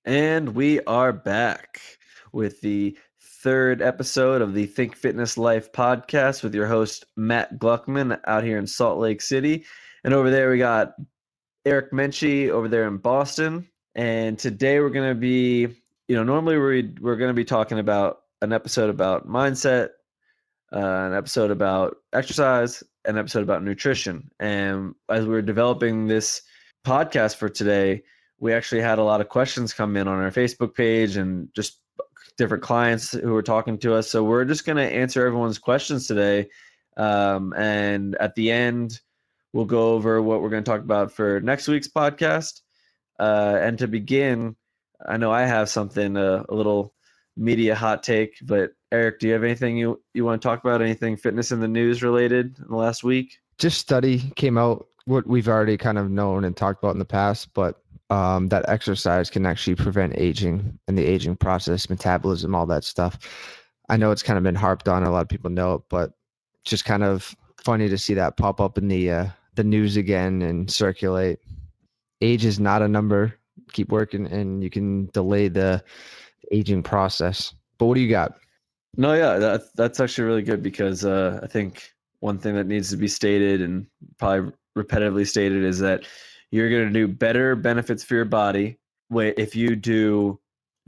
And we are back with the third episode of the Think Fitness Life podcast with your host, Matt Gluckman, out here in Salt Lake City. And over there, we got Eric Menchie over there in Boston. And today we're going to be, normally we're going to be talking about an episode about mindset, an episode about exercise, an episode about nutrition. And as we were developing this podcast for today, we actually had a lot of questions come in on our Facebook page and just different clients who were talking to us. So we're just going to answer everyone's questions today. And at the end, we'll go over what we're going to talk about for next week's podcast. And to begin, I know I have something, a little media hot take, but Eric, do you have anything you want to talk about? Anything fitness in the news related in the last week? Just study came out, what we've already kind of known and talked about in the past, but that exercise can actually prevent aging and the aging process, metabolism, all that stuff. I know it's kind of been harped on, a lot of people know it, but just kind of funny to see that pop up in the news again and circulate. Age is not a number. Keep working and you can delay the aging process. But what do you got? No, yeah, that's actually really good because I think one thing that needs to be stated and probably repetitively stated is that you're going to do better benefits for your body if you do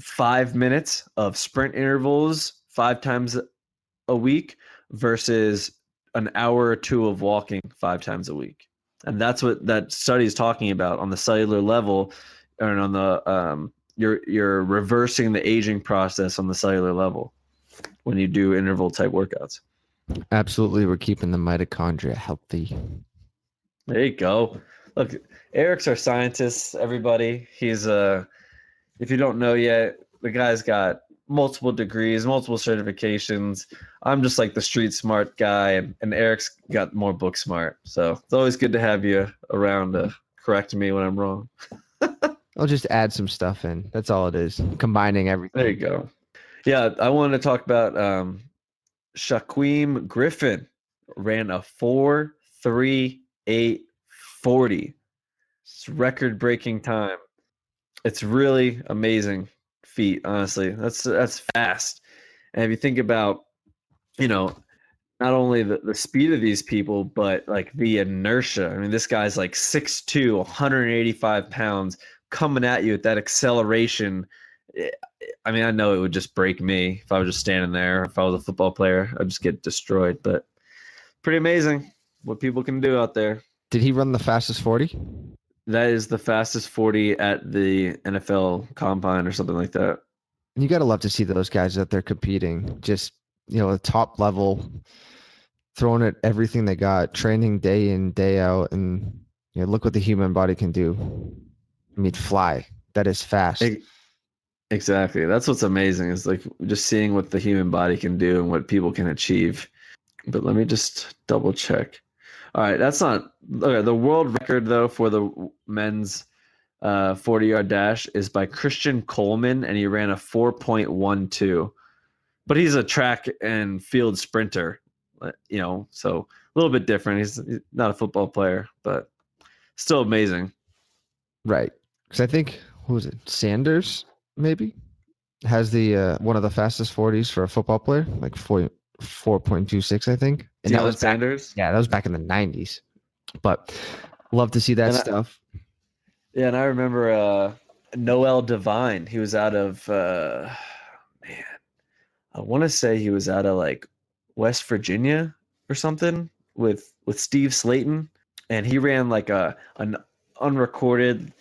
5 minutes of sprint intervals 5 times a week versus an hour or two of walking 5 times a week. And that's what that study is talking about on the cellular level, and on the you're reversing the aging process on the cellular level when you do interval type workouts. Absolutely. We're keeping the mitochondria healthy. There you go. Look, Eric's our scientist, everybody. He's if you don't know yet, the guy's got multiple degrees, multiple certifications. I'm just like the street smart guy, and Eric's got more book smart. So it's always good to have you around to correct me when I'm wrong. I'll just add some stuff in. That's all it is. Combining everything. There you go. Yeah, I wanted to talk about Shaquem Griffin ran a 4.3840. It's record-breaking time. It's really amazing feat, honestly. That's fast. And if you think about, not only the speed of these people, but like the inertia. I mean, this guy's like 6'2", 185 pounds, coming at you at that acceleration. I mean, I know it would just break me if I was just standing there. If I was a football player, I'd just get destroyed. But pretty amazing what people can do out there. Did he run the fastest 40? That is the fastest 40 at the NFL Combine or something like that. You got to love to see those guys out there competing. Just, the top level, throwing at everything they got, training day in, day out. And look what the human body can do. I mean, fly. That is fast. Exactly. That's what's amazing, is like just seeing what the human body can do and what people can achieve. But let me just double check. All right, that's not okay. The world record though for the men's 40-yard dash is by Christian Coleman, and he ran a 4.12. But he's a track and field sprinter, so a little bit different. He's not a football player, but still amazing. Right. Because I think, who was it? Sanders, maybe, has the one of the fastest 40s for a football player, like 4.26, I think. And that was Sanders. That was back in the 90s. But love to see that stuff. And I remember Noel Devine. He was out of I want to say he was out of like West Virginia or something with Steve Slayton, and he ran like an unrecorded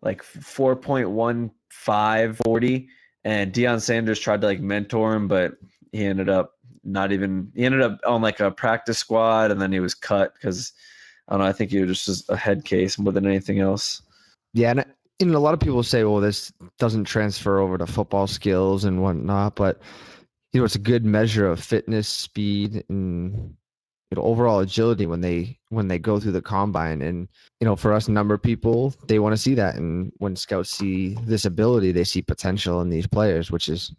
like 4.15 40, and Deion Sanders tried to like mentor him, but he ended up on like a practice squad, and then he was cut because I don't know, I think he was just a head case more than anything else. Yeah, and a lot of people say, well, this doesn't transfer over to football skills and whatnot, but it's a good measure of fitness, speed, and overall agility when they go through the combine. And for us number people, they want to see that, and when scouts see this ability, they see potential in these players, which is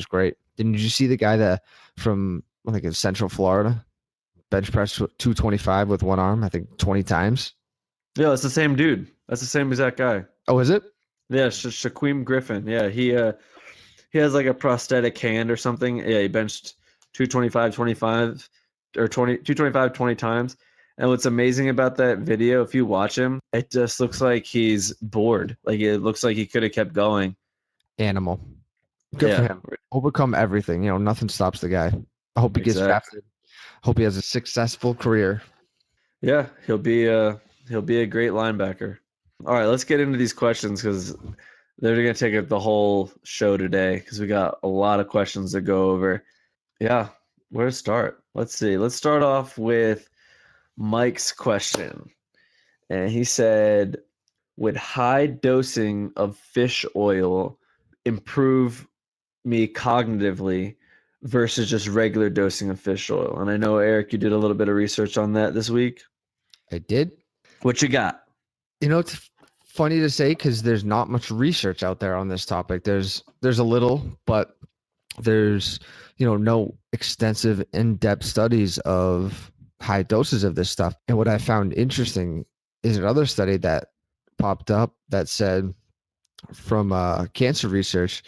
great. Didn't you see the guy that from I think it's Central Florida bench press 225 with one arm, I think 20 times? Yeah, it's the same dude. That's the same exact guy. Oh, is it? Yeah, Shaquem Griffin. Yeah, he has like a prosthetic hand or something. Yeah, he benched 225, 25 or 20, 225 20 times. And what's amazing about that video, if you watch him, it just looks like he's bored. Like it looks like he could have kept going. Animal. Good for Yeah, him. Overcome everything. Nothing stops the guy. I hope he gets exactly. drafted. Hope he has a successful career. Yeah, he'll be a great linebacker. All right, let's get into these questions because they're gonna take up the whole show today because we got a lot of questions to go over. Yeah, where to start? Let's see. Let's start off with Mike's question. And he said, would high dosing of fish oil improve me cognitively versus just regular dosing of fish oil? And I know, Eric, you did a little bit of research on that this week. I did. What you got? It's funny to say because there's not much research out there on this topic. There's a little, but there's no extensive in-depth studies of high doses of this stuff. And what I found interesting is another study that popped up that said from cancer research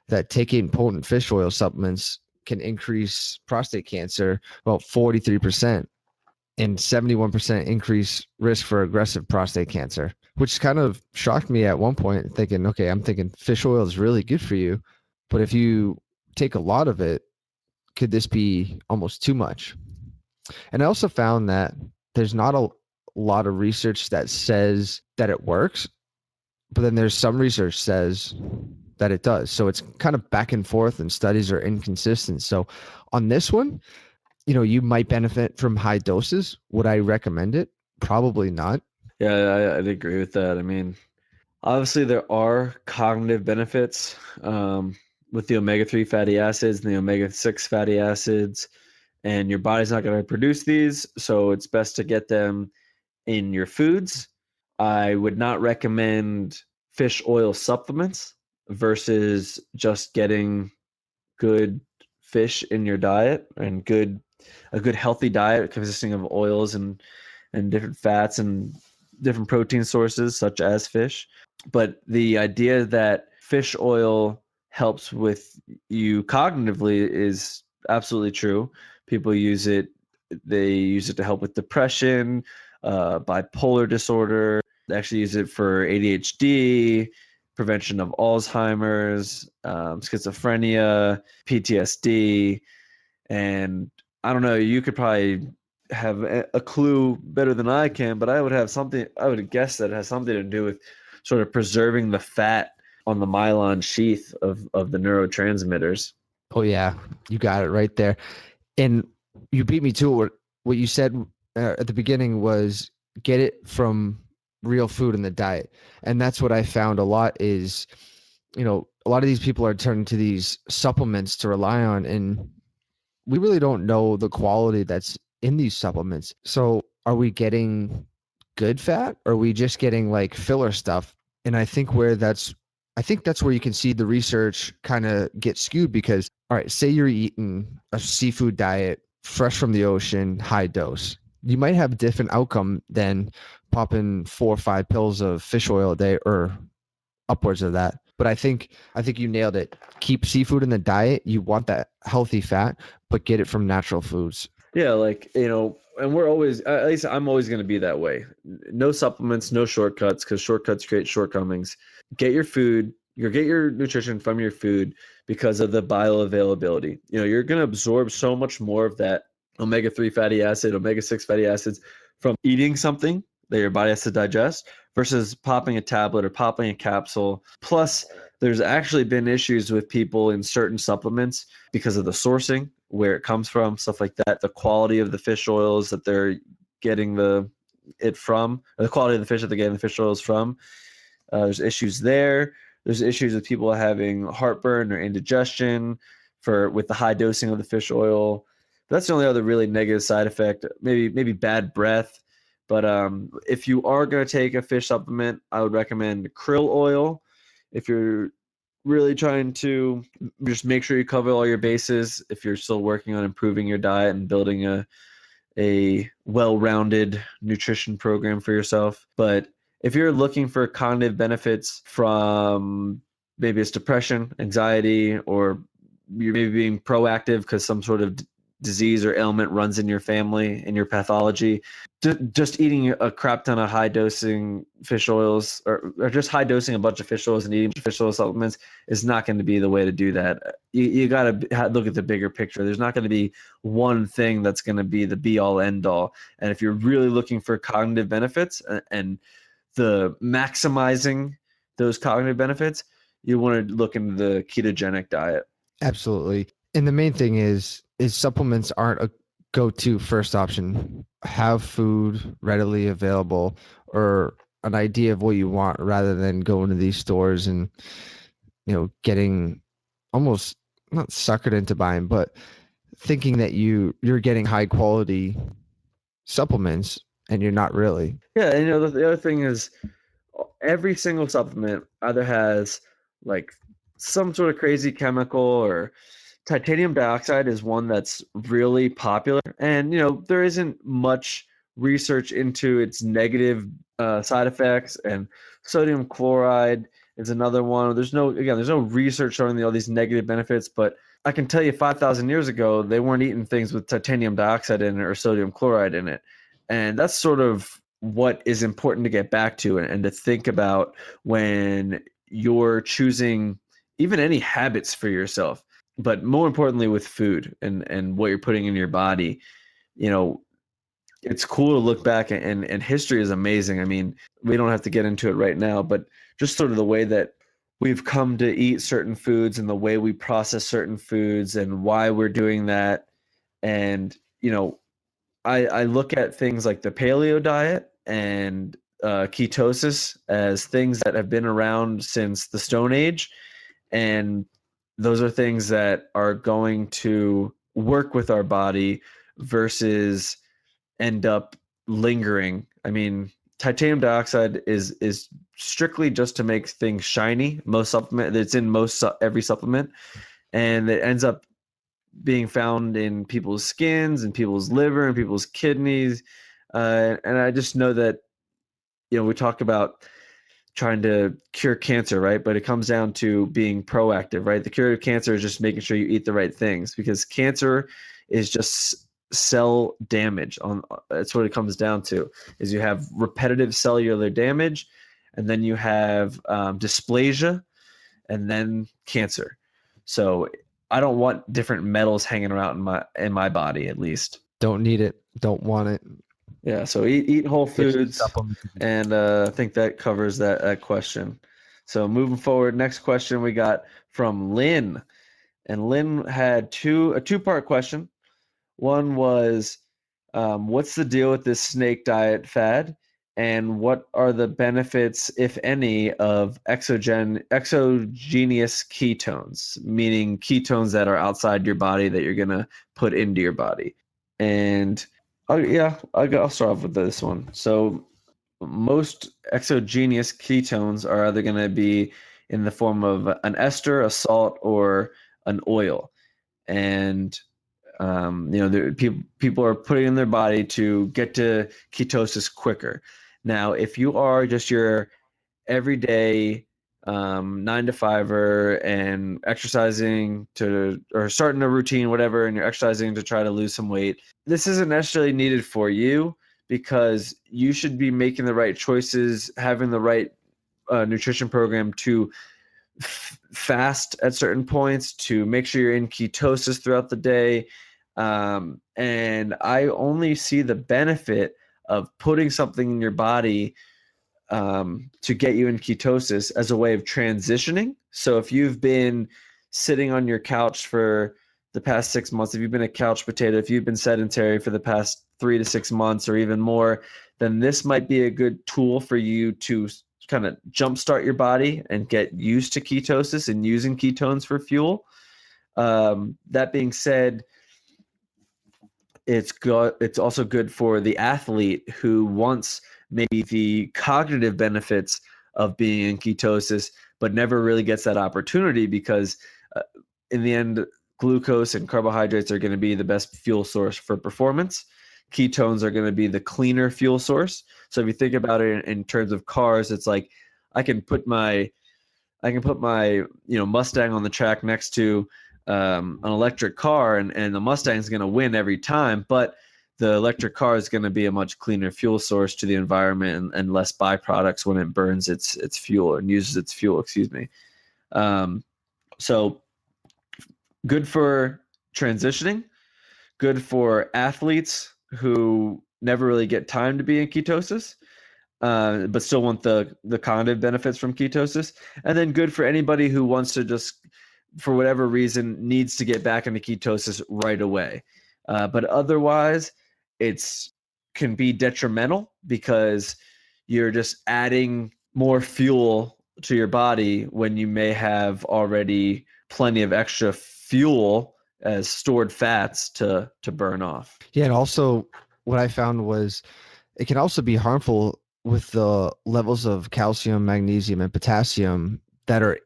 that taking potent fish oil supplements can increase prostate cancer about 43% and 71% increase risk for aggressive prostate cancer, which kind of shocked me at one point, thinking, okay, I'm thinking fish oil is really good for you. But if you take a lot of it, could this be almost too much? And I also found that there's not a lot of research that says that it works, but then there's some research says that it does. So it's kind of back and forth and studies are inconsistent. So on this one, you might benefit from high doses. Would I recommend it? Probably not. Yeah, I'd agree with that. I mean, obviously there are cognitive benefits with the omega-3 fatty acids and the omega-6 fatty acids, and your body's not going to produce these, so it's best to get them in your foods. I would not recommend fish oil supplements versus just getting good fish in your diet and a good healthy diet consisting of oils and different fats and different protein sources such as fish. But the idea that fish oil helps with you cognitively is absolutely true. People use it, they use it to help with depression, bipolar disorder. They actually use it for ADHD, prevention of Alzheimer's, schizophrenia, PTSD. And I don't know, you could probably have a clue better than I can, but I would guess that it has something to do with sort of preserving the fat on the myelin sheath of the neurotransmitters. Oh yeah, you got it right there. And you beat me to it. What you said at the beginning was get it from real food in the diet. And that's what I found a lot is, a lot of these people are turning to these supplements to rely on, and we really don't know the quality that's in these supplements. So are we getting good fat or are we just getting like filler stuff? And I think that's where you can see the research kind of get skewed because, all right, say you're eating a seafood diet, fresh from the ocean, high dose. You might have a different outcome than popping 4 or 5 pills of fish oil a day or upwards of that. But I think you nailed it. Keep seafood in the diet. You want that healthy fat, but get it from natural foods. Yeah, and we're always, at least I'm always going to be that way. No supplements, no shortcuts, because shortcuts create shortcomings. Get your food, get your nutrition from your food because of the bioavailability. You're going to absorb so much more of that omega-3 fatty acid, omega-6 fatty acids from eating something that your body has to digest versus popping a tablet or popping a capsule. Plus, there's actually been issues with people in certain supplements because of the sourcing, where it comes from, stuff like that, the quality of the fish oils that they're getting it from, or the quality of the fish that they're getting the fish oils from. There's issues there. There's issues with people having heartburn or indigestion with the high dosing of the fish oil. That's the only other really negative side effect. Maybe bad breath. But if you are going to take a fish supplement, I would recommend krill oil. If you're really trying to just make sure you cover all your bases, if you're still working on improving your diet and building a well-rounded nutrition program for yourself. But if you're looking for cognitive benefits from maybe it's depression, anxiety, or you're maybe being proactive because some sort of disease or ailment runs in your family, in your pathology, just eating a crap ton of high dosing fish oils or just high dosing a bunch of fish oils and eating fish oil supplements is not going to be the way to do that. You got to look at the bigger picture. There's not going to be one thing that's going to be the be all end all. And if you're really looking for cognitive benefits and the maximizing those cognitive benefits, you want to look into the ketogenic diet. Absolutely. And the main thing is supplements aren't a go-to first option. Have food readily available or an idea of what you want rather than going to these stores and, getting almost not suckered into buying, but thinking that you're getting high quality supplements and you're not really. Yeah. And the other thing is every single supplement either has like some sort of crazy chemical, or titanium dioxide is one that's really popular. And, there isn't much research into its negative side effects, and sodium chloride is another one. There's no research showing all these negative benefits, but I can tell you 5,000 years ago, they weren't eating things with titanium dioxide in it or sodium chloride in it. And that's sort of what is important to get back to and to think about when you're choosing even any habits for yourself, but more importantly with food and what you're putting in your body. It's cool to look back, and history is amazing. I mean, we don't have to get into it right now, but just sort of the way that we've come to eat certain foods and the way we process certain foods and why we're doing that. And, I look at things like the paleo diet and ketosis as things that have been around since the Stone Age. And those are things that are going to work with our body versus end up lingering. I mean, titanium dioxide is strictly just to make things shiny. Most supplement, it's in every supplement, and it ends up being found in people's skins and people's liver and people's kidneys. And I just know that, we talk about trying to cure cancer, right? But it comes down to being proactive, right? The cure of cancer is just making sure you eat the right things, because cancer is just cell damage. That's what it comes down to, is you have repetitive cellular damage, and then you have dysplasia, and then cancer. So I don't want different metals hanging around in my body, at least. Don't need it. Don't want it. Yeah. So eat whole foods, and I think that covers that question. So moving forward, next question we got from Lynn, and Lynn had a two-part question. One was, what's the deal with this snake diet fad? And what are the benefits, if any, of exogenous ketones, meaning ketones that are outside your body that you're going to put into your body? And I'll start off with this one. So most exogenous ketones are either going to be in the form of an ester, a salt, or an oil. And people are putting in their body to get to ketosis quicker. Now, if you are just your everyday 9 to 5er and exercising or starting a routine, whatever, and you're exercising to try to lose some weight, this isn't necessarily needed for you, because you should be making the right choices, having the right nutrition program to fast at certain points, to make sure you're in ketosis throughout the day. And I only see the benefit of putting something in your body to get you in ketosis as a way of transitioning. So if you've been sitting on your couch for the past 6 months, if you've been a couch potato, if you've been sedentary for the past 3 to 6 months or even more, then this might be a good tool for you to kind of jumpstart your body and get used to ketosis and using ketones for fuel. That being said, it's also good for the athlete who wants maybe the cognitive benefits of being in ketosis, but never really gets that opportunity, because in the end, glucose and carbohydrates are going to be the best fuel source for performance. ketones are going to be the cleaner fuel source. So if you think about it in terms of cars, it's like I can put my Mustang on the track next to an electric car, and the Mustang is going to win every time, but the electric car is going to be a much cleaner fuel source to the environment and less byproducts when it burns its fuel and uses its fuel. Excuse me. So good for transitioning, good for athletes who never really get time to be in ketosis, but still want the cognitive benefits from ketosis, and then good for anybody who wants to just, for whatever reason, needs to get back into ketosis right away. But otherwise, it's can be detrimental because you're just adding more fuel to your body when you may have already plenty of extra fuel as stored fats to burn off. Yeah, and also what I found was it can also be harmful with the levels of calcium, magnesium, and potassium that are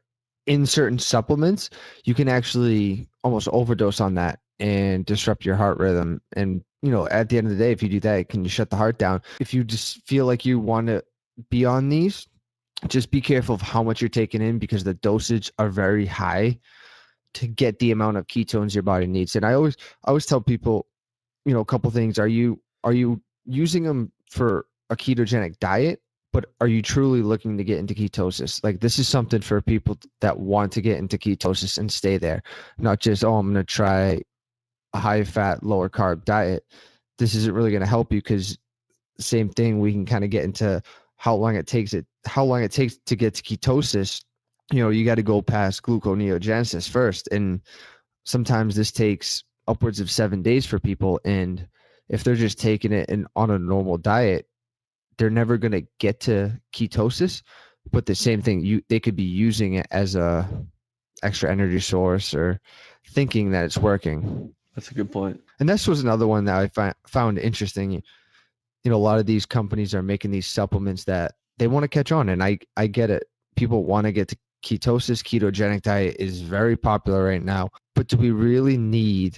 in certain supplements. You can actually almost overdose on that and disrupt your heart rhythm. And, at the end of the day, if you do that, can you shut the heart down? If you just feel like you want to be on these, just be careful of how much you're taking in, because the dosage are very high to get the amount of ketones your body needs. And I always tell people, a couple things. Are you using them for a ketogenic diet, but are you truly looking to get into ketosis? Like, this is something for people that want to get into ketosis and stay there, not just, I'm going to try a high fat, lower carb diet. This isn't really going to help you, because same thing, we can kind of get into how long it takes to get to ketosis. You got to go past gluconeogenesis first. And sometimes this takes upwards of 7 days for people. And if they're just taking it on a normal diet, they're never going to get to ketosis. But the same thing, they could be using it as a extra energy source or thinking that it's working. That's a good point. And this was another one that I found interesting. A lot of these companies are making these supplements that they want to catch on. And I get it. People want to get to ketosis. Ketogenic diet is very popular right now. But do we really need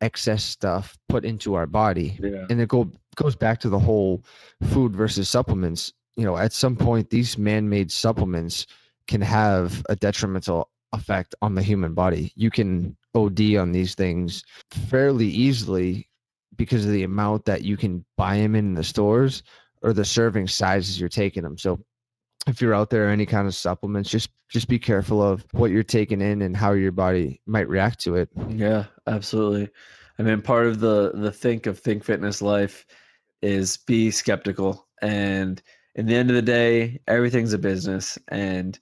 excess stuff put into our body? Yeah. And it goes back to the whole food versus supplements. At some point, these man-made supplements can have a detrimental effect on the human body. You can OD on these things fairly easily because of the amount that you can buy them in the stores or the serving sizes you're taking them. So if you're out there, any kind of supplements, just be careful of what you're taking in and how your body might react to it. Yeah, absolutely. I mean, part of the Think Fitness Life is be skeptical. And in the end of the day, everything's a business, and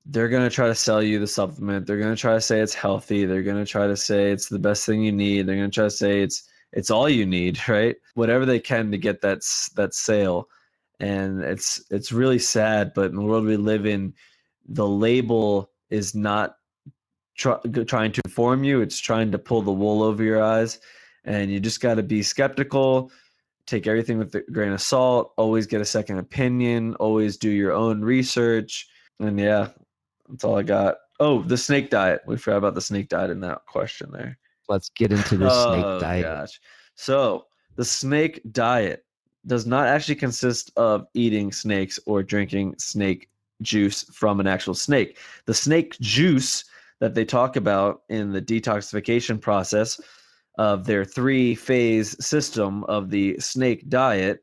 they're going to try to sell you the supplement. They're going to try to say it's healthy. They're going to try to say it's the best thing you need. They're going to try to say it's all you need, right? Whatever they can to get that sale. And it's really sad, but in the world we live in, the label is not trying to inform you. It's trying to pull the wool over your eyes, and you just got to be skeptical. Take everything with a grain of salt. Always get a second opinion. Always do your own research. And yeah, that's all I got. Oh, the snake diet. We forgot about the snake diet in that question there. Let's get into the snake diet. Gosh. So the snake diet does not actually consist of eating snakes or drinking snake juice from an actual snake. The snake juice that they talk about in the detoxification process of their 3-phase system of the snake diet,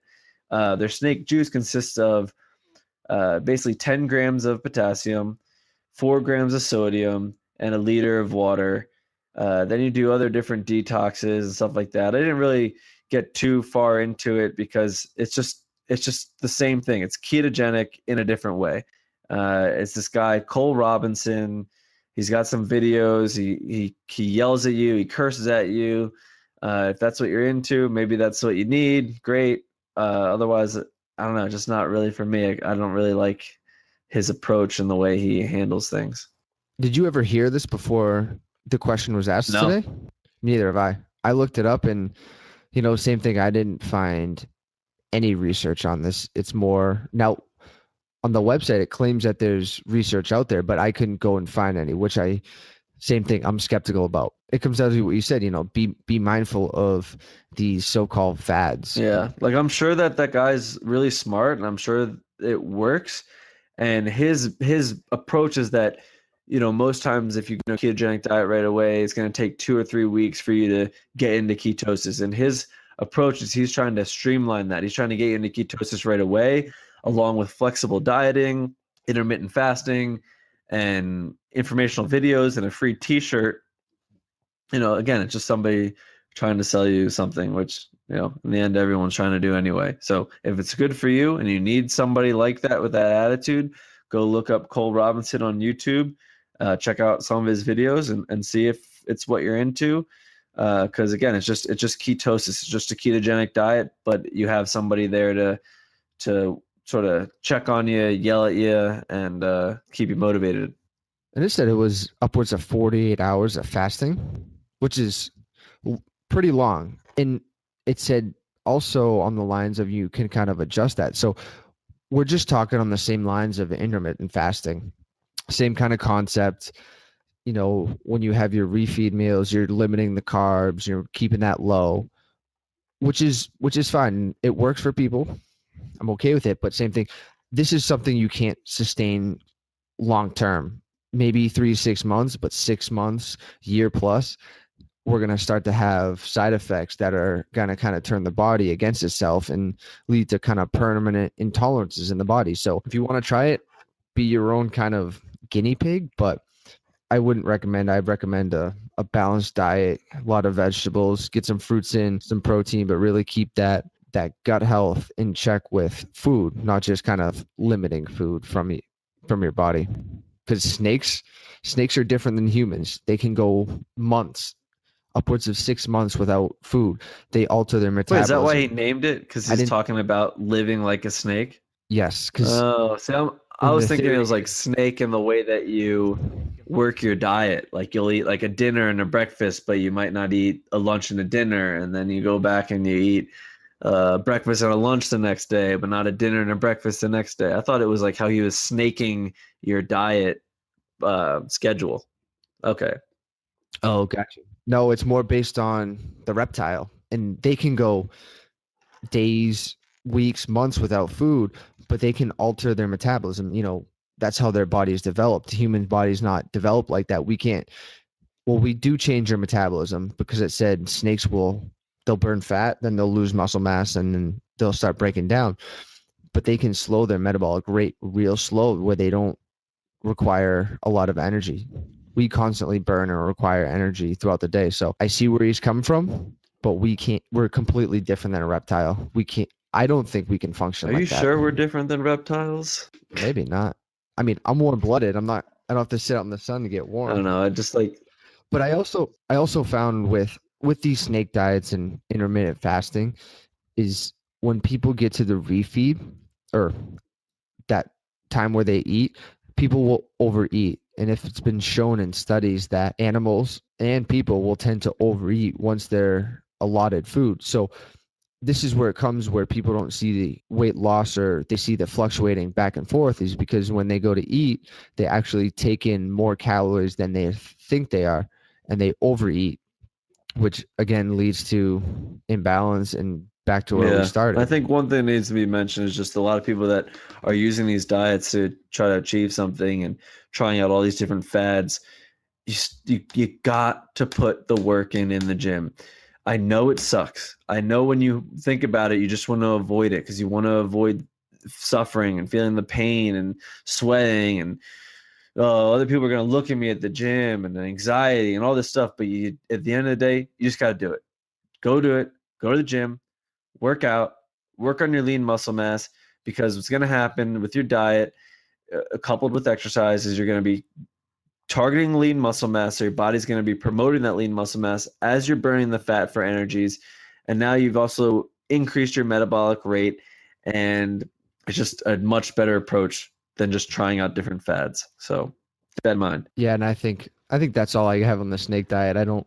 their snake juice consists of basically 10 grams of potassium, 4 grams of sodium, and a liter of water. Then you do other different detoxes and stuff like that. I didn't really get too far into it because it's just the same thing. It's ketogenic in a different way. It's this guy, Cole Robinson. He's got some videos. He yells at you. He curses at you. If that's what you're into, maybe that's what you need. Great. Otherwise, I don't know. Just not really for me. I don't really like his approach and the way he handles things. Did you ever hear this before the question was asked No. today? Neither have I. I looked it up, and same thing. I didn't find any research on this. It's more now on the website. It claims that there's research out there, but I couldn't go and find any, which I same thing I'm skeptical about. It comes down to what you said, be mindful of these so-called fads. Yeah, like I'm sure that guy's really smart, and I'm sure it works. And his approach is that, most times if you go ketogenic diet right away, it's going to take 2 or 3 weeks for you to get into ketosis. And his approach is he's trying to streamline that. He's trying to get you into ketosis right away, along with flexible dieting, intermittent fasting, and informational videos and a free T-shirt. Again, it's just somebody trying to sell you something, which, in the end, everyone's trying to do anyway. So if it's good for you and you need somebody like that with that attitude, go look up Cole Robinson on YouTube, check out some of his videos and see if it's what you're into. Because again, it's just ketosis. It's just a ketogenic diet, but you have somebody there to sort of check on you, yell at you, and keep you motivated. And it said it was upwards of 48 hours of fasting, which is pretty long. And it said also on the lines of you can kind of adjust that. So we're just talking on the same lines of intermittent fasting, same kind of concept. When you have your refeed meals, you're limiting the carbs, you're keeping that low, which is fine. It works for people. I'm okay with it, but same thing. This is something you can't sustain long term. Maybe 3 to 6 months, but 6 months, year plus, we're going to start to have side effects that are going to kind of turn the body against itself and lead to kind of permanent intolerances in the body. So if you want to try it, be your own kind of guinea pig, but I wouldn't recommend. I'd recommend a balanced diet, a lot of vegetables, get some fruits in, some protein, but really keep that gut health in check with food, not just kind of limiting food from your body. Because snakes are different than humans. They can go months, upwards of 6 months without food. They alter their Wait, metabolism. is that why he named it? Because he's talking about living like a snake? Yes. I was thinking it was like snake in the way that you work your diet. Like you'll eat like a dinner and a breakfast, but you might not eat a lunch and a dinner. And then you go back and you eat breakfast and a lunch the next day, but not a dinner and a breakfast the next day. I thought it was like how he was snaking your diet schedule. Okay. Oh, gotcha. No, it's more based on the reptile, and they can go days, weeks, months without food, but they can alter their metabolism. That's how their body is developed. The human body's not developed like that. We can't. Well, we do change your metabolism because it said snakes they'll burn fat, then they'll lose muscle mass, and then they'll start breaking down. But they can slow their metabolic rate real slow where they don't require a lot of energy. We constantly burn or require energy throughout the day. So I see where he's coming from, but we're completely different than a reptile. I don't think we can function like that. Are you sure we're different than reptiles? Maybe not. I mean, I'm warm-blooded. I don't have to sit out in the sun to get warm. I don't know. I just like. But I also found with these snake diets and intermittent fasting is when people get to the refeed or that time where they eat, people will overeat. And if it's been shown in studies that animals and people will tend to overeat once they're allotted food. So this is where it comes where people don't see the weight loss or they see the fluctuating back and forth is because when they go to eat, they actually take in more calories than they think they are and they overeat, which again leads to imbalance and back to where we started. I think one thing that needs to be mentioned is just a lot of people that are using these diets to try to achieve something and trying out all these different fads. You got to put the work in the gym. I know it sucks. I know when you think about it, you just want to avoid it because you want to avoid suffering and feeling the pain and sweating and other people are going to look at me at the gym and the anxiety and all this stuff. But at the end of the day, you just got to do it. Go do it. Go to the gym. Work out, work on your lean muscle mass, because what's going to happen with your diet, coupled with exercise, is you're going to be targeting lean muscle mass, so your body's going to be promoting that lean muscle mass as you're burning the fat for energies. And now you've also increased your metabolic rate, and it's just a much better approach than just trying out different fads. So keep that in mind. Yeah, and I think that's all I have on the snake diet. I don't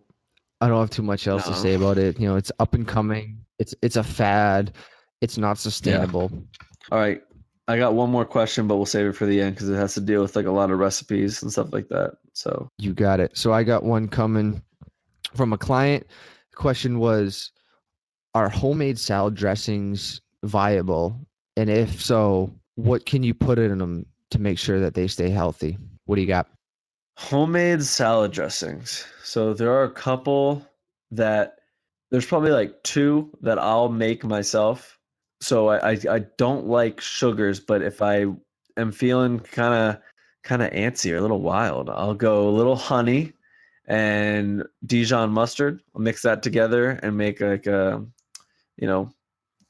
have too much else to say about it. It's up and coming. It's a fad. It's not sustainable. Yeah. All right. I got one more question, but we'll save it for the end because it has to deal with like a lot of recipes and stuff like that. So You got it. So I got one coming from a client. The question was, are homemade salad dressings viable? And if so, what can you put in them to make sure that they stay healthy? What do you got? homemade salad dressings. So there are a couple that there's probably like two that I'll make myself. So I don't like sugars, but if I am feeling kind of antsy or a little wild, I'll go a little honey and Dijon mustard. I'll mix that together and make like a you know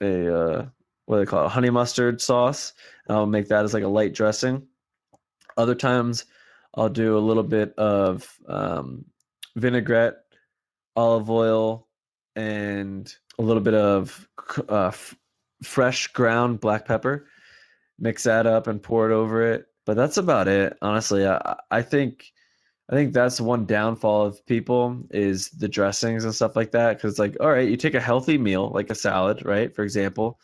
a what do they call it, honey mustard sauce. And I'll make that as like a light dressing. Other times, I'll do a little bit of vinaigrette, olive oil, and a little bit of fresh ground black pepper. Mix that up and pour it over it. But that's about it, honestly. I think that's one downfall of people is the dressings and stuff like that. Because like, all right, you take a healthy meal like a salad, right? For example,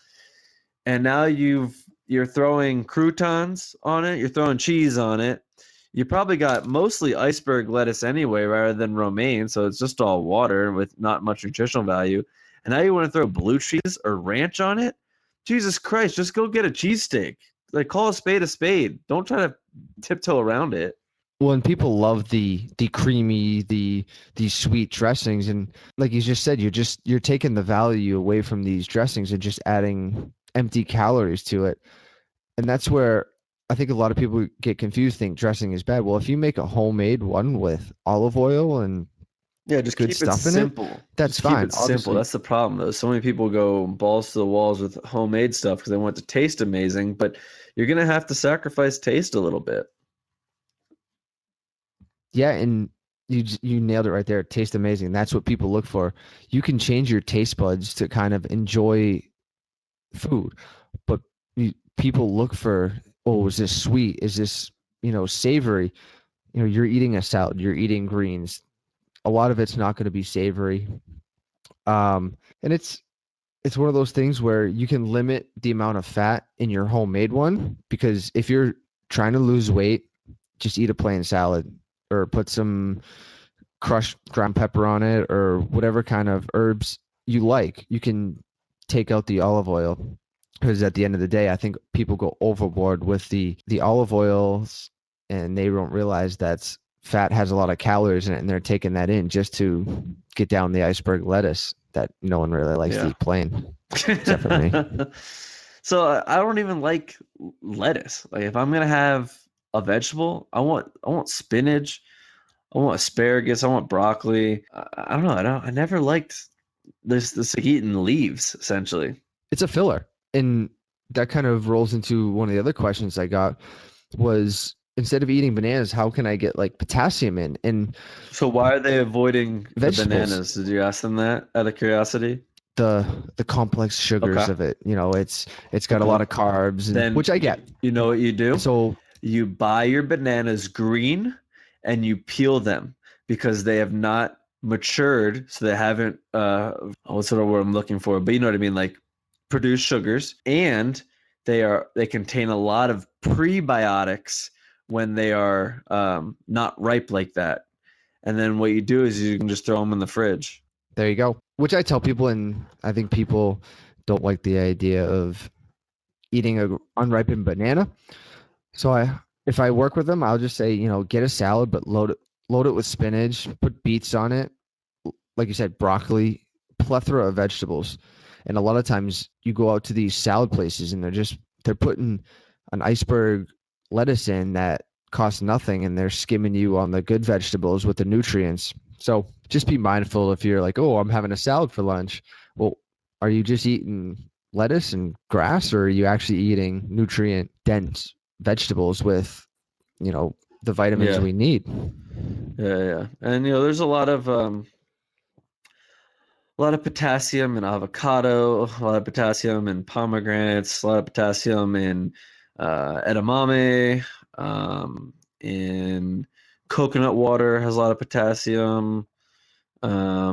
and now you're throwing croutons on it, you're throwing cheese on it. You probably got mostly iceberg lettuce anyway, rather than romaine, so it's just all water with not much nutritional value. And now you want to throw blue cheese or ranch on it? Jesus Christ, just go get a cheesesteak. Like call a spade a spade. Don't try to tiptoe around it. Well, and people love the creamy, the sweet dressings, and like you just said, you're taking the value away from these dressings and just adding empty calories to it. And that's where I think a lot of people get confused, think dressing is bad. Well, if you make a homemade one with olive oil and Yeah, just good keep it stuff in it, simple. that's Just fine. keep it simple. Obviously, That's the problem, though. So many people go balls to the walls with homemade stuff because they want it to taste amazing, but you're gonna have to sacrifice taste a little bit. yeah, and you nailed it right there. It tastes amazing. That's what people look for. You can change your taste buds to kind of enjoy food, but people look for, oh, is this sweet? Is this, savory? You're eating a salad, you're eating greens. A lot of it's not going to be savory. And it's one of those things where you can limit the amount of fat in your homemade one, because if you're trying to lose weight, just eat a plain salad or put some crushed ground pepper on it or whatever kind of herbs you like. You can take out the olive oil, because at the end of the day, I think people go overboard with the olive oils, and they don't realize that fat has a lot of calories in it, and they're taking that in just to get down the iceberg lettuce that no one really likes to eat plain, except for me. So I don't even like lettuce. Like if I'm gonna have a vegetable, I want spinach, I want asparagus, I want broccoli. I don't know. I never liked this like eating leaves essentially. It's a filler. And that kind of rolls into one of the other questions I got was, instead of eating bananas, how can I get like potassium in? And So why are they avoiding the vegetables, bananas? Did you ask them that out of curiosity? the complex sugars Okay. of it. It's got a lot of carbs, Then which I get. You know what you do? So You buy your bananas green and you peel them because they have not matured, so they haven't what's the word I'm looking for? But you know what I mean, like produce sugars, and they contain a lot of prebiotics when they are not ripe like that. And then what you do is you can just throw them in the fridge. there you go. Which I tell people, and I think people don't like the idea of eating a unripened banana. So if I work with them, I'll just say, get a salad, but load it with spinach, put beets on it, like you said, broccoli, plethora of vegetables. And a lot of times you go out to these salad places and they're putting an iceberg lettuce in that costs nothing, and they're skimming you on the good vegetables with the nutrients. So just be mindful if you're like, oh, I'm having a salad for lunch. Well, are you just eating lettuce and grass, or are you actually eating nutrient dense vegetables with, the vitamins we need? Yeah. And there's a lot of potassium in avocado, a lot of potassium in pomegranates, a lot of potassium in edamame, in coconut water has a lot of potassium. I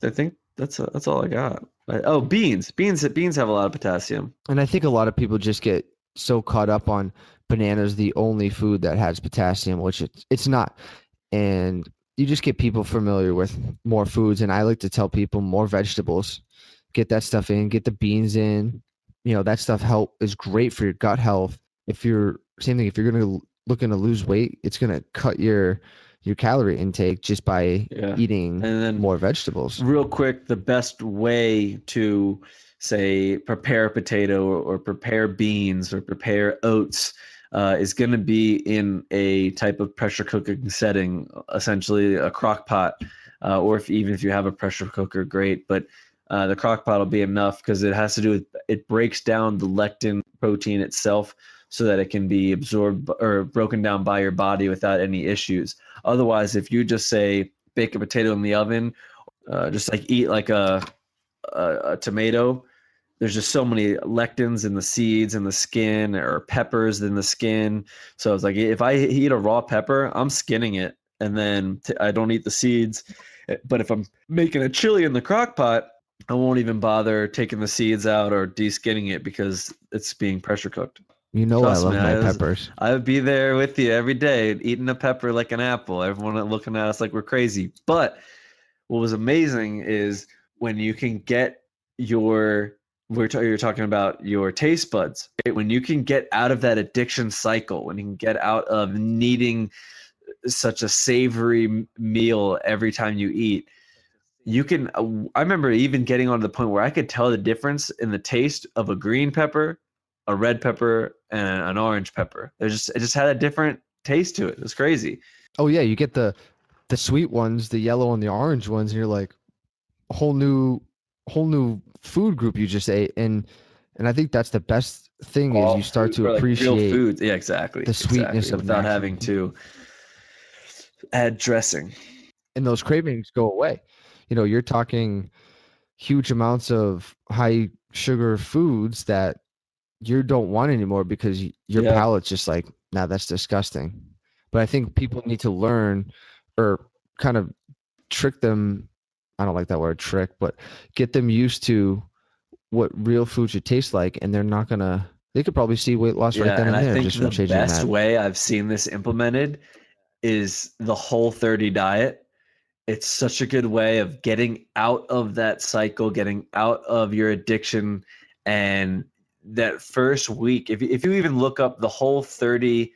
think That's all I got. Oh, beans. Beans have a lot of potassium. And I think a lot of people just get so caught up on bananas, the only food that has potassium, which it's not. And you just get people familiar with more foods. And I like to tell people more vegetables, get that stuff in, get the beans in. You know, that stuff is great for your gut health. If you're same thing, if you're looking to lose weight, it's gonna cut your calorie intake just by eating and then more vegetables. Real quick, the best way to say prepare a potato or prepare beans or prepare oats is going to be in a type of pressure cooking setting, essentially a crock pot, or even if you have a pressure cooker, great. But the crock pot will be enough because it has to do with it breaks down the lectin protein itself so that it can be absorbed or broken down by your body without any issues. Otherwise, if you just say bake a potato in the oven, just like eat like a tomato, there's just so many lectins in the seeds and the skin, or peppers in the skin. So it's like if I eat a raw pepper, I'm skinning it, and then I don't eat the seeds. But if I'm making a chili in the crock pot, I won't even bother taking the seeds out or de-skinning it because it's being pressure cooked. You know, Trust I love me, my peppers. I would be there with you every day, eating a pepper like an apple. Everyone looking at us like we're crazy. But what was amazing is when you can get you're talking about your taste buds, right? When you can get out of that addiction cycle, when you can get out of needing such a savory meal every time you eat, you can. I remember even getting on to the point where I could tell the difference in the taste of a green pepper, a red pepper, and an orange pepper. It just had a different taste to it. It was crazy. Oh yeah, you get the sweet ones, the yellow and the orange ones, and you're like, a whole new food group you just ate. And I think that's the best thing is you start to appreciate real foods. Yeah, exactly. The sweetness of without having to add dressing. And those cravings go away. You know, you're talking huge amounts of high sugar foods that you don't want anymore because your palate's just like, nah, that's disgusting. But I think people need to learn or kind of trick them. I don't like that word trick, but get them used to what real food should taste like. And they could probably see weight loss right then and there. I think just from the changing best that. way I've seen this implemented is the Whole30 diet. It's such a good way of getting out of that cycle, getting out of your addiction. And that first week, if you even look up the Whole30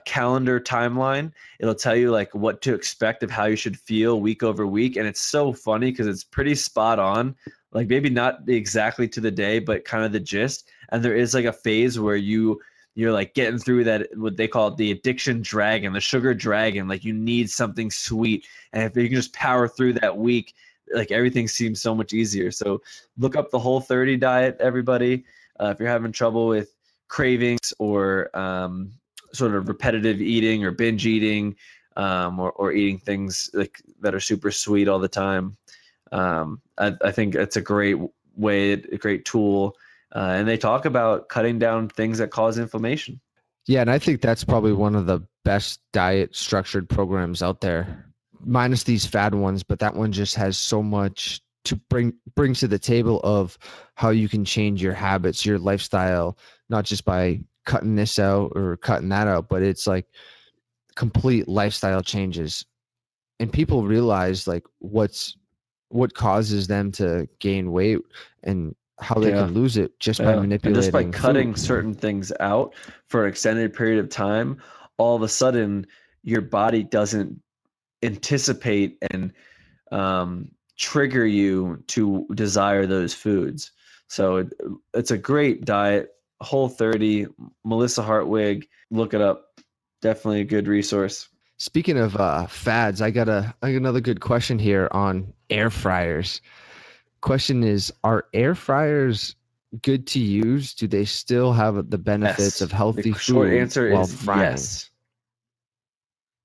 calendar timeline, it'll tell you like what to expect of how you should feel week over week. And it's so funny because it's pretty spot on, like maybe not exactly to the day, but kind of the gist. And there is like a phase where you're like getting through that, what they call it, the addiction dragon, the sugar dragon. Like you need something sweet, and if you can just power through that week, like everything seems so much easier. So look up the Whole30 diet, everybody. If you're having trouble with cravings or sort of repetitive eating or binge eating, or eating things like that are super sweet all the time, I think it's a great way, a great tool. And they talk about cutting down things that cause inflammation. Yeah, and I think that's probably one of the best diet structured programs out there, minus these fad ones. But that one just has so much to bring to the table of how you can change your habits, your lifestyle, not just by cutting this out or cutting that out, but it's like complete lifestyle changes. And people realize like what causes them to gain weight and how they can lose it just by manipulating. And just by cutting food. certain things out for an extended period of time, all of a sudden your body doesn't anticipate and trigger you to desire those foods. So it's a great diet. Whole30, Melissa Hartwig, look it up. Definitely a good resource. Speaking of fads, I got another good question here on air fryers. Question is, are air fryers good to use? Do they still have the benefits of healthy food? Short answer while is frying? yes.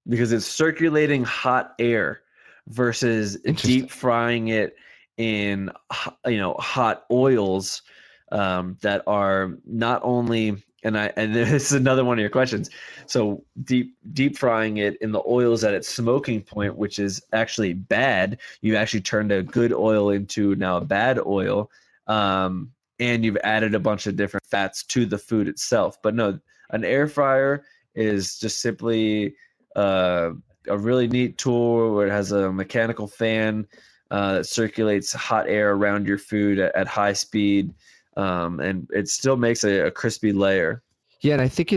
Because it's circulating hot air versus deep frying it in hot oils that are not only and this is another one of your questions. So deep frying it in the oils at its smoking point, which is actually bad. You actually turned a good oil into now a bad oil, and you've added a bunch of different fats to the food itself. But no, an air fryer is just simply a really neat tool where it has a mechanical fan that circulates hot air around your food at high speed. And it still makes a crispy layer. Yeah, and I think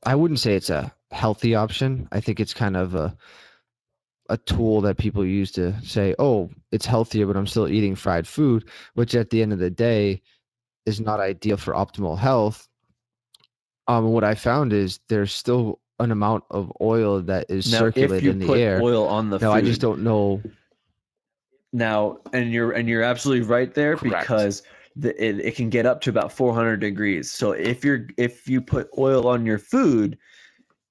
I wouldn't say it's a healthy option. I think it's kind of a tool that people use to say, oh, it's healthier, but I'm still eating fried food, which at the end of the day is not ideal for optimal health. What I found is there's still an amount of oil that is Now, if circulated you in the put air. oil on the Now, food, I just don't know. Now, and you're absolutely right there. Correct. Because it can get up to about 400 degrees. So if you put oil on your food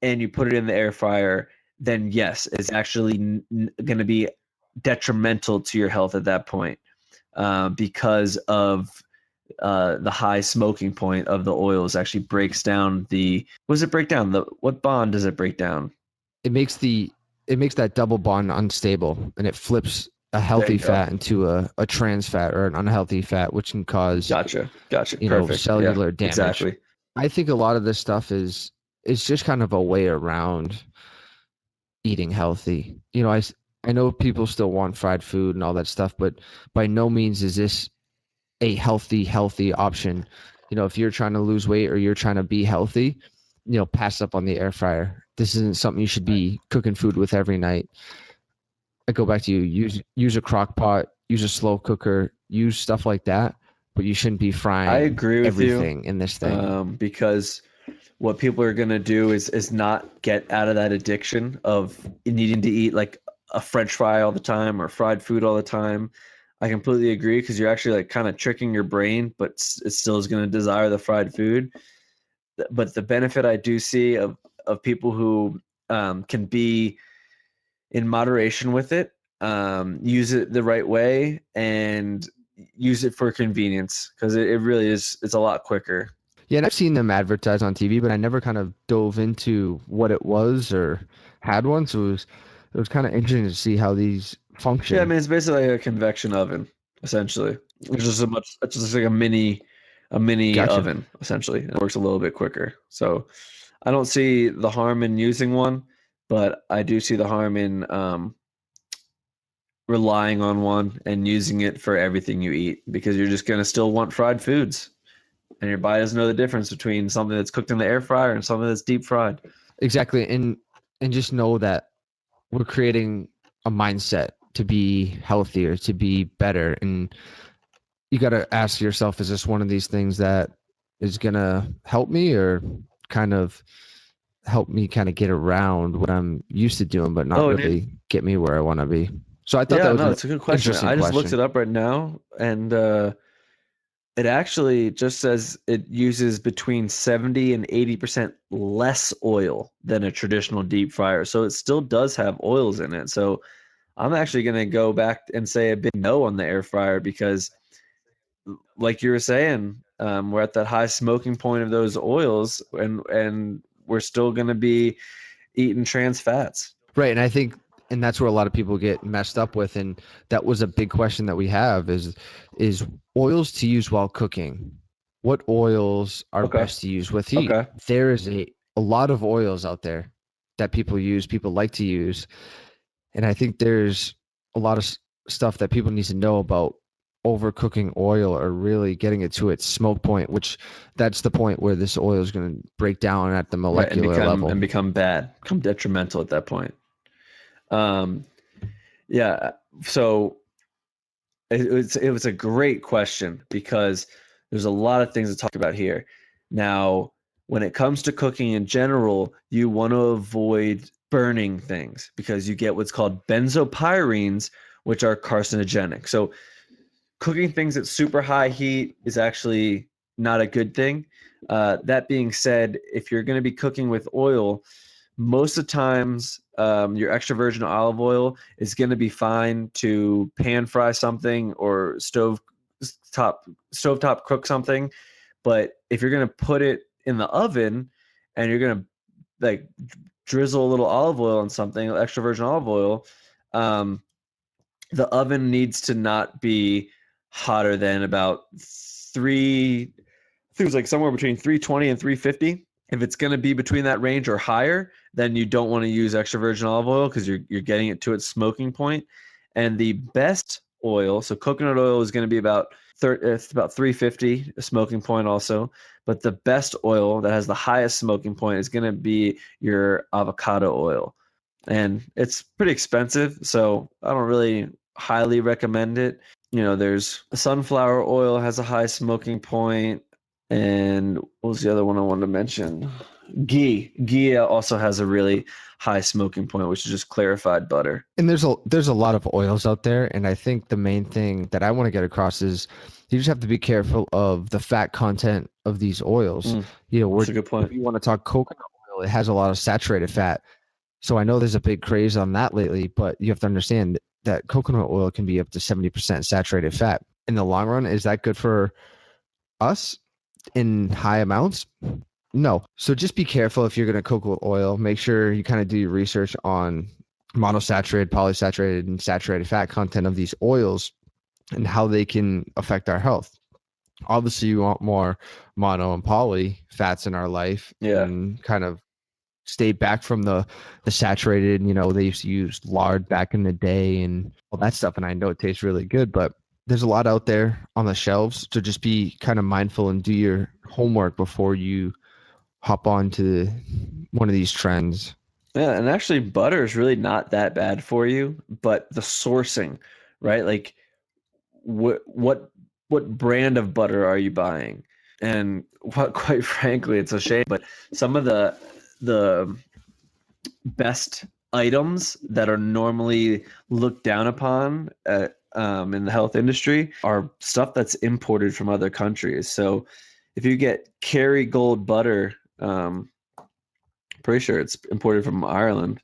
and you put it in the air fryer, then yes, it's actually going to be detrimental to your health at that point, because of the high smoking point of the oils actually breaks down what does it break down? What bond does it break down? It makes that double bond unstable, and it flips a healthy fat into a trans fat or an unhealthy fat, which can cause Gotcha. Perfect. Cellular damage. Exactly. I think a lot of this stuff is just kind of a way around eating healthy. I know people still want fried food and all that stuff, but by no means is this a healthy option. If you're trying to lose weight or you're trying to be healthy, pass up on the air fryer. This isn't something you should be cooking food with every night. I go back to use a crock pot, use a slow cooker, use stuff like that, but you shouldn't be frying I agree with everything you, in this thing. Because what people are going to do is not get out of that addiction of needing to eat like a French fry all the time or fried food all the time. I completely agree, because you're actually like kind of tricking your brain, but it still is going to desire the fried food. But the benefit I do see of people who can be in moderation with it, use it the right way, and use it for convenience, because it really is. It's a lot quicker. Yeah, and I've seen them advertised on TV, but I never kind of dove into what it was or had one. So it was kind of interesting to see how these function. Yeah, I mean, it's basically a convection oven, essentially. It's just like a mini Gotcha. oven, essentially. It works a little bit quicker. So I don't see the harm in using one, but I do see the harm in relying on one and using it for everything you eat, because you're just going to still want fried foods. And your body doesn't know the difference between something that's cooked in the air fryer and something that's deep fried. Exactly. And just know that we're creating a mindset to be healthier, to be better. And you got to ask yourself, is this one of these things that is going to help me or kind of help me kind of get around what I'm used to doing, but not really get me where I want to be? So I thought that's a good question. I just looked it up right now, and it actually just says it uses between 70 and 80% less oil than a traditional deep fryer. So it still does have oils in it. So I'm actually going to go back and say a big no on the air fryer, because like you were saying, we're at that high smoking point of those oils, and we're still going to be eating trans fats. Right. And I think, and that's where a lot of people get messed up with. And that was a big question that we have is oils to use while cooking. What oils are best to use with heat? Okay. There is a lot of oils out there that people like to use. And I think there's a lot of stuff that people need to know about overcooking oil or really getting it to its smoke point, which that's the point where this oil is going to break down at the molecular level and become bad, become detrimental at that point. Yeah. So it was a great question, because there's a lot of things to talk about here. Now, when it comes to cooking in general, you want to avoid burning things, because you get what's called benzopyrenes, which are carcinogenic. So cooking things at super high heat is actually not a good thing. That being said, if you're going to be cooking with oil, most of the times your extra virgin olive oil is going to be fine to pan fry something or stovetop cook something. But if you're going to put it in the oven and you're gonna like drizzle a little olive oil on something, extra virgin olive oil, the oven needs to not be hotter than about three. I think it was like somewhere between 320 and 350. If it's going to be between that range or higher, then you don't want to use extra virgin olive oil because you're getting it to its smoking point. And the best oil, so coconut oil is going to be it's about 350 a smoking point also. But the best oil that has the highest smoking point is going to be your avocado oil. And it's pretty expensive, so I don't really highly recommend it. There's sunflower oil has a high smoking point, and what was the other one I wanted to mention? Ghee. Ghee also has a really high smoking point, which is just clarified butter. And there's a lot of oils out there, and I think the main thing that I want to get across is you just have to be careful of the fat content of these oils. That's a good point. If you want to talk coconut oil, it has a lot of saturated fat. So I know there's a big craze on that lately, but you have to understand that coconut oil can be up to 70% saturated fat. In the long run, is that good for us in high amounts? No. So just be careful if you're going to cook with oil. Make sure you kind of do your research on monosaturated, polysaturated, and saturated fat content of these oils and how they can affect our health. Obviously, you want more mono and poly fats in our life, and kind of stay back from the saturated. They used to use lard back in the day and all that stuff, and I know it tastes really good, but there's a lot out there on the shelves. So just be kind of mindful and do your homework before you hop on to one of these trends. Yeah, and actually butter is really not that bad for you, but the sourcing, right? Like what brand of butter are you buying? And quite frankly, it's a shame, but some of the best items that are normally looked down upon in the health industry are stuff that's imported from other countries. So if you get Kerrygold butter, pretty sure it's imported from Ireland,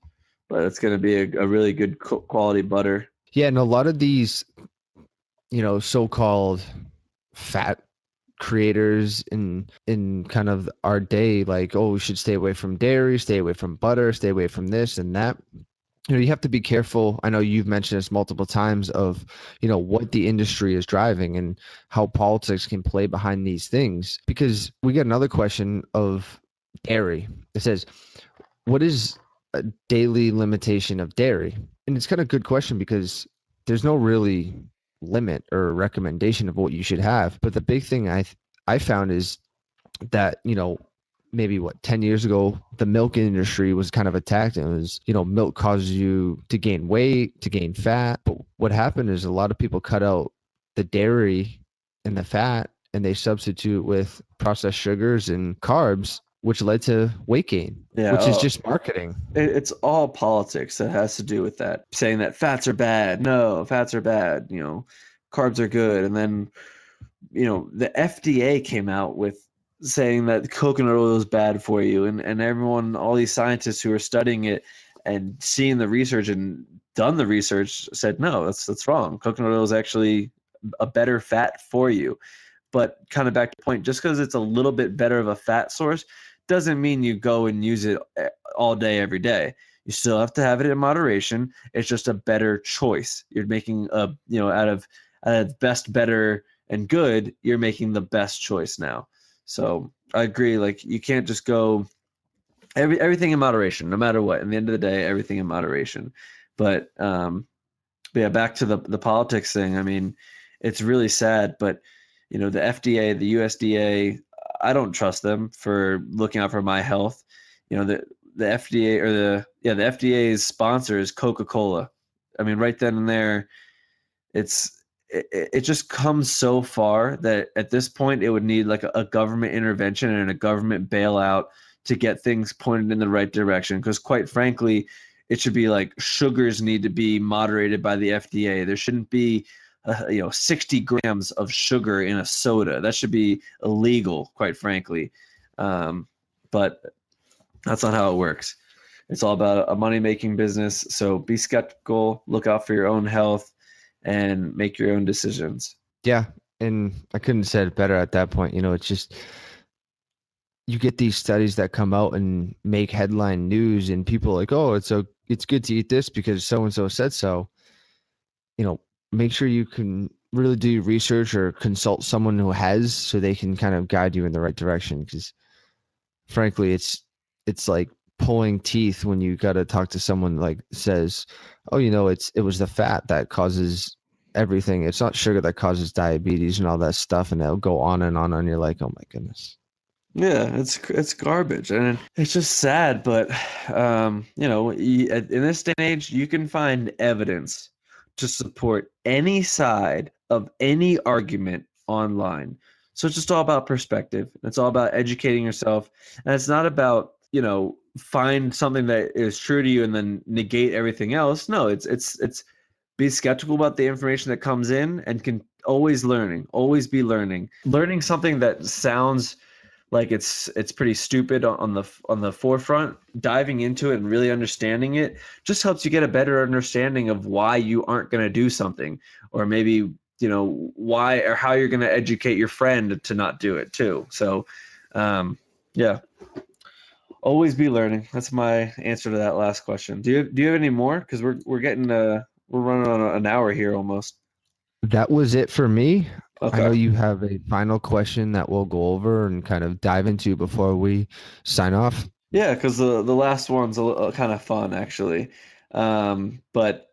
but it's going to be a really good quality butter. Yeah, and a lot of these, so-called fat creators in kind of our day, like, oh, we should stay away from dairy, stay away from butter, stay away from this and that. You have to be careful. I know you've mentioned this multiple times of, what the industry is driving and how politics can play behind these things. Because we get another question of dairy. It says, what is a daily limitation of dairy? And it's kind of a good question because there's no really limit or recommendation of what you should have. But the big thing I found is that, maybe 10 years ago, the milk industry was kind of attacked. And it was, milk causes you to gain weight, to gain fat. But what happened is a lot of people cut out the dairy and the fat and they substitute with processed sugars and carbs, which led to weight gain, which is just marketing. It's all politics that has to do with that, saying that fats are bad. No, fats are bad. Carbs are good. And then, the FDA came out with saying that coconut oil is bad for you. And everyone, all these scientists who are studying it and seeing the research and done the research said, no, that's wrong. Coconut oil is actually a better fat for you. But kind of back to the point, just because it's a little bit better of a fat source doesn't mean you go and use it all day, every day. You still have to have it in moderation. It's just a better choice. You're making out of best, better, and good, you're making the best choice now. So I agree. Like, you can't just go everything in moderation, no matter what. In the end of the day, everything in moderation. But yeah, back to the politics thing. I mean, it's really sad, but the FDA, the USDA, I don't trust them for looking out for my health. The FDA or the FDA's sponsor is Coca-Cola. I mean, right then and there, it just comes so far that at this point it would need like a government intervention and a government bailout to get things pointed in the right direction. Because quite frankly, it should be like sugars need to be moderated by the FDA. There shouldn't be 60 grams of sugar in a soda. That should be illegal, quite frankly. But that's not how it works. It's all about a money-making business. So be skeptical, look out for your own health, and make your own decisions. Yeah. And I couldn't have said it better at that point. It's just you get these studies that come out and make headline news, and people are like, oh, it's good to eat this because so and so said so. Make sure you can really do your research or consult someone who has, so they can kind of guide you in the right direction. Because frankly, it's like pulling teeth when you got to talk to someone like says, oh, it was the fat that causes everything. It's not sugar that causes diabetes and all that stuff. And they'll go on and on. And you're like, oh my goodness. Yeah, it's garbage, and it's just sad. But in this day and age, you can find evidence to support any side of any argument online. So it's just all about perspective. It's all about educating yourself, and it's not about find something that is true to you and then negate everything else. No, it's be skeptical about the information that comes in, and can always be learning something that sounds like it's pretty stupid on the forefront. Diving into it and really understanding it just helps you get a better understanding of why you aren't going to do something, or maybe why or how you're going to educate your friend to not do it too. So yeah, always be learning. That's my answer to that last question. Do you have any more? Because we're getting we're running on an hour here almost. That was it for me. I know Okay. you have a final question that we'll go over and kind of dive into before we sign off. Yeah, because the last one's kind of fun actually. But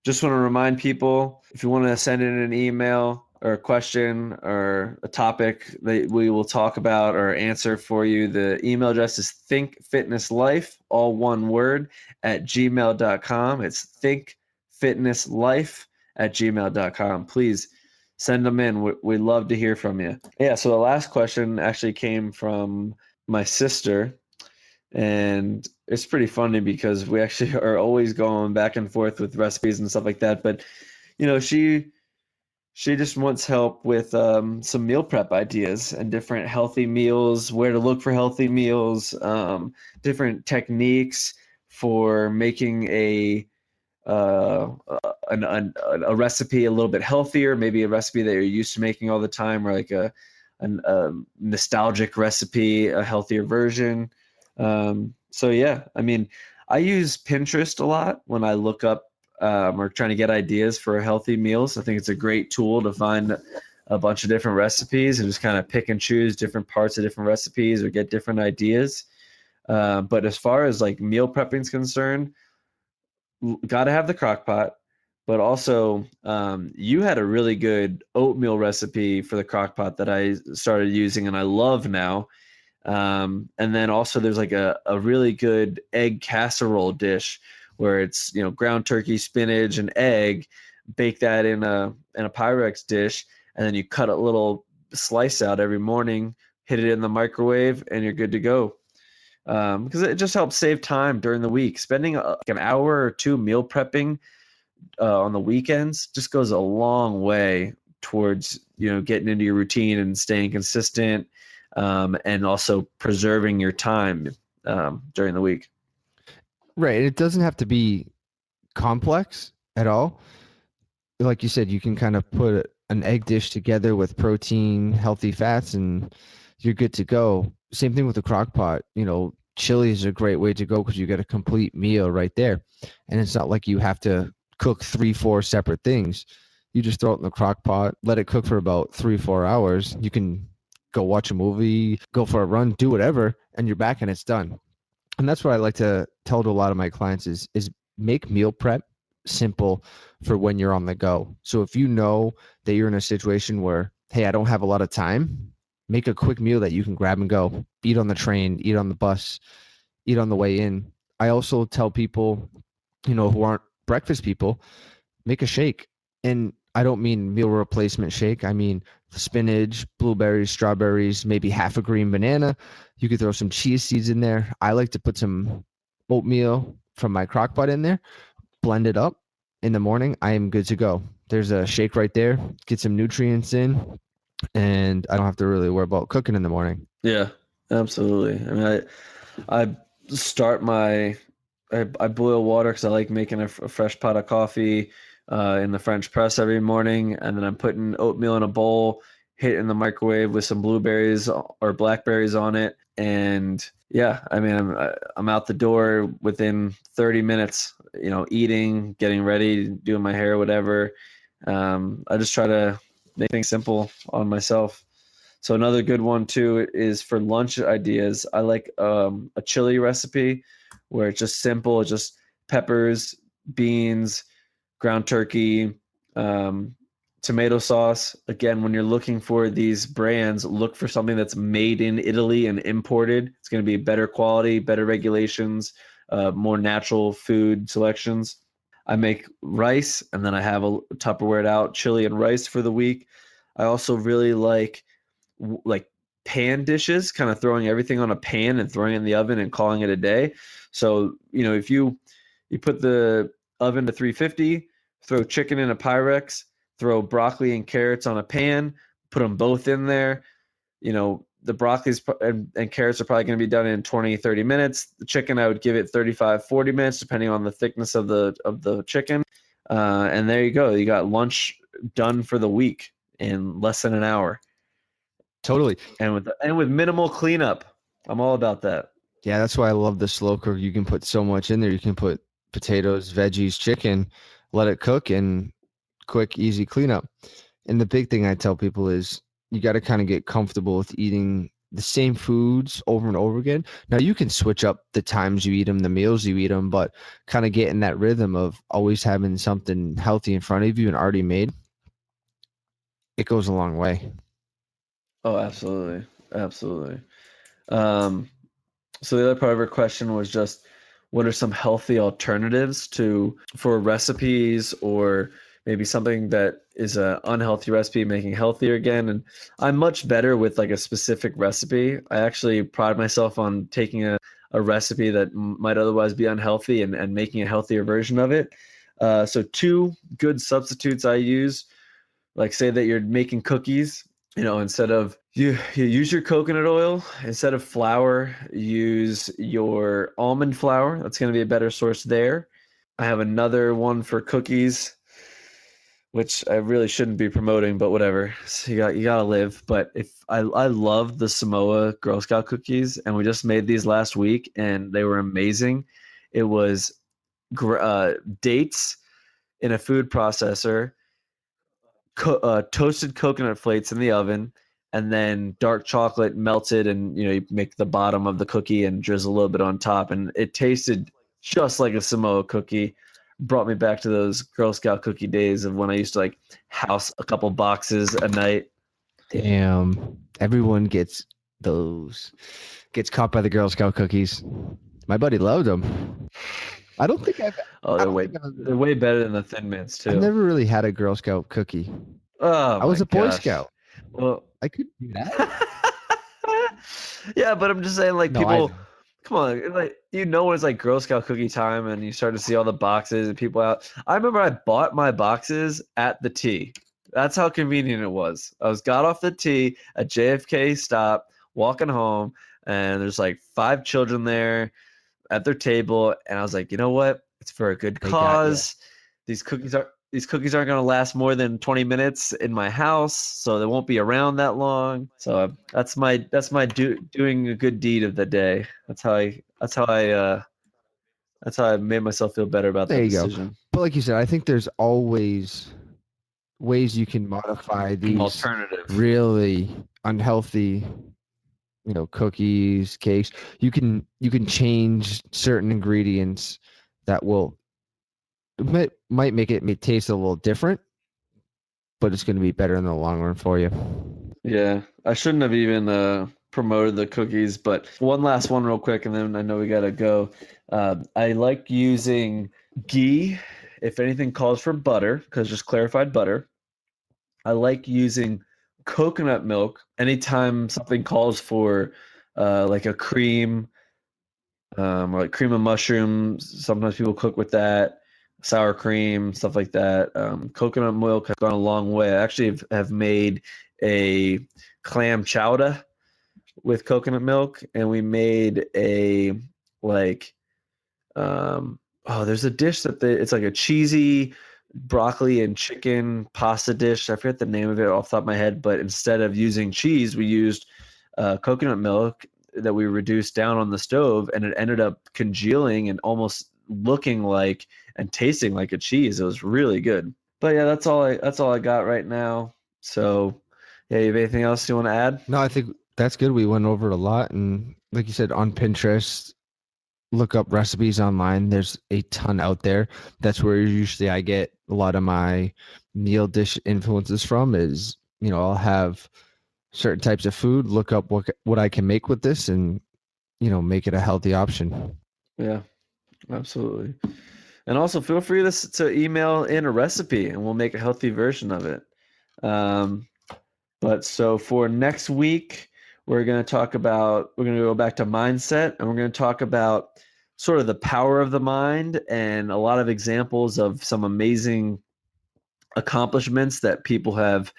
just want to remind people, if you want to send in an email or a question or a topic that we will talk about or answer for you, the email address is thinkfitnesslife, all one word, at gmail.com. It's thinkfitnesslife@gmail.com. Please send them in. We'd love to hear from you. Yeah, so the last question actually came from my sister. And it's pretty funny because we actually are always going back and forth with recipes and stuff like that. But she just wants help with some meal prep ideas and different healthy meals, where to look for healthy meals, different techniques for making uh, a recipe a little bit healthier, maybe a recipe that you're used to making all the time, or like a nostalgic recipe, a healthier version. So yeah, I mean, I use Pinterest a lot when I look up or trying to get ideas for healthy meals. I think it's a great tool to find a bunch of different recipes and just kind of pick and choose different parts of different recipes or get different ideas. But as far as like meal prepping is concerned, got to have the crock pot. But also, you had a really good oatmeal recipe for the crock pot that I started using and I love now. And then also there's like a really good egg casserole dish where it's ground turkey, spinach, and egg. Bake that in a Pyrex dish, and then you cut a little slice out every morning, hit it in the microwave, and you're good to go. Because it just helps save time during the week. Spending like an hour or two meal prepping on the weekends just goes a long way towards getting into your routine and staying consistent, and also preserving your time during the week. Right. It doesn't have to be complex at all. Like you said, you can kind of put an egg dish together with protein, healthy fats, and you're good to go. Same thing with the crock pot. Chili is a great way to go because you get a complete meal right there. And it's not like you have to cook 3-4 separate things. You just throw it in the crock pot, let it cook for about 3-4 hours. You can go watch a movie, go for a run, do whatever, and you're back and it's done. And that's what I like to tell to a lot of my clients is make meal prep simple for when you're on the go. So if you know that you're in a situation where, hey, I don't have a lot of time, make a quick meal that you can grab and go. Eat on the train, eat on the bus, eat on the way in. I also tell people, who aren't breakfast people, make a shake. And I don't mean meal replacement shake. I mean spinach, blueberries, strawberries, maybe half a green banana. You could throw some chia seeds in there. I like to put some oatmeal from my crock pot in there, blend it up. In the morning, I am good to go. There's a shake right there. Get some nutrients in, and I don't have to really worry about cooking in the morning. Yeah, absolutely. I mean, I start I boil water because I like making a fresh pot of coffee in the French press every morning, and then I'm putting oatmeal in a bowl, hit it in the microwave with some blueberries or blackberries on it, And yeah, I mean, I'm out the door within 30 minutes, eating, getting ready, doing my hair, whatever. I just try to make things simple on myself. So another good one too is for lunch ideas. I like a chili recipe where it's just simple, it's just peppers, beans, ground turkey, um, tomato sauce. Again, when you're looking for these brands, look for something that's made in Italy and imported. It's going to be better quality, better regulations, more natural food selections. I make rice, and then I have a Tupperware it out, chili and rice for the week. I also really like pan dishes, kind of throwing everything on a pan and throwing it in the oven and calling it a day. So, if you put the oven to 350, throw chicken in a Pyrex, throw broccoli and carrots on a pan, put them both in there. The broccoli and carrots are probably going to be done in 20, 30 minutes. The chicken, I would give it 35, 40 minutes, depending on the thickness of the chicken. And there you go. You got lunch done for the week in less than an hour. Totally. And with minimal cleanup. I'm all about that. Yeah, that's why I love the slow cook. You can put so much in there. You can put potatoes, veggies, chicken, let it cook, and quick, easy cleanup. And the big thing I tell people is you got to kind of get comfortable with eating the same foods over and over again. Now, you can switch up the times you eat them, the meals you eat them, but kind of get in that rhythm of always having something healthy in front of you and already made. It goes a long way. Oh, absolutely. Absolutely. So the other part of her question was just, what are some healthy alternatives for recipes, or maybe something that is an unhealthy recipe making healthier again? And I'm much better with like a specific recipe. I actually pride myself on taking a recipe that might otherwise be unhealthy and making a healthier version of it. So 2 good substitutes I use, like say that you're making cookies, instead of you use your coconut oil instead of flour, use your almond flour. That's going to be a better source there. I have another one for cookies, which I really shouldn't be promoting, but whatever. So you gotta live. But if I love the Samoa Girl Scout cookies, and we just made these last week, and they were amazing. It was dates in a food processor, toasted coconut flakes in the oven, and then dark chocolate melted, and you make the bottom of the cookie and drizzle a little bit on top, and it tasted just like a Samoa cookie. Brought me back to those Girl Scout cookie days of when I used to like house a couple boxes a night. Damn, everyone gets caught by the Girl Scout cookies. My buddy loved them. I don't think I've. Oh, they're way better than the Thin Mints too. I've never really had a Girl Scout cookie. Oh, I was a Boy gosh. Scout. Well, I could do that. Yeah, but I'm just saying, like, No, people, come on, like, when it's like Girl Scout cookie time, and you start to see all the boxes and people out. I remember I bought my boxes at the T. That's how convenient it was. I got off the T at JFK stop, walking home, and there's like 5 children there at their table, and I was like, you know what? It's for a good cause. These cookies aren't going to last more than 20 minutes in my house, so they won't be around that long. So that's my doing a good deed of the day. That's how I made myself feel better about that decision. Go. But like you said, I think there's always ways you can modify these alternative, really unhealthy, cookies, cakes. You can change certain ingredients that might make it taste a little different, but it's going to be better in the long run for you. Yeah, I shouldn't have even promoted the cookies, but one last one real quick, and then I know we got to go. I like using ghee, if anything calls for butter, because just clarified butter. I like using coconut milk anytime something calls for like a cream, or like cream of mushrooms. Sometimes people cook with that, sour cream, stuff like that. Coconut milk has gone a long way. I actually have made a clam chowder with coconut milk, and we made a there's a dish it's like a cheesy broccoli and chicken pasta dish. I forget the name of it off the top of my head, but instead of using cheese, we used coconut milk, that we reduced down on the stove, and it ended up congealing and almost looking like and tasting like a cheese. It was really good. But yeah, that's all I got right now. So yeah, you have anything else you want to add? No, I think that's good. We went over it a lot, and like you said, on Pinterest, look up recipes online. There's a ton out there. That's where usually I get a lot of my meal dish influences from. Is I'll have certain types of food, look up what I can make with this, and make it a healthy option. Yeah, absolutely. And also feel free to email in a recipe, and we'll make a healthy version of it. But so for next week, we're going to go back to mindset, and we're going to talk about sort of the power of the mind and a lot of examples of some amazing accomplishments that people have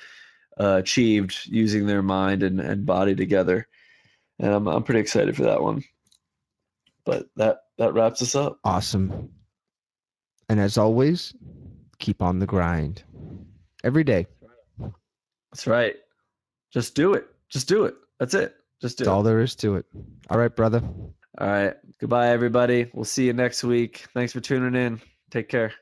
achieved using their mind and body together. And I'm pretty excited for that one. But that wraps us up. Awesome. And as always, keep on the grind every day. That's right. Just do it. Just do it. That's it. Just do That's it. all there is to it. All right, brother. All right. Goodbye, everybody. We'll see you next week. Thanks for tuning in. Take care.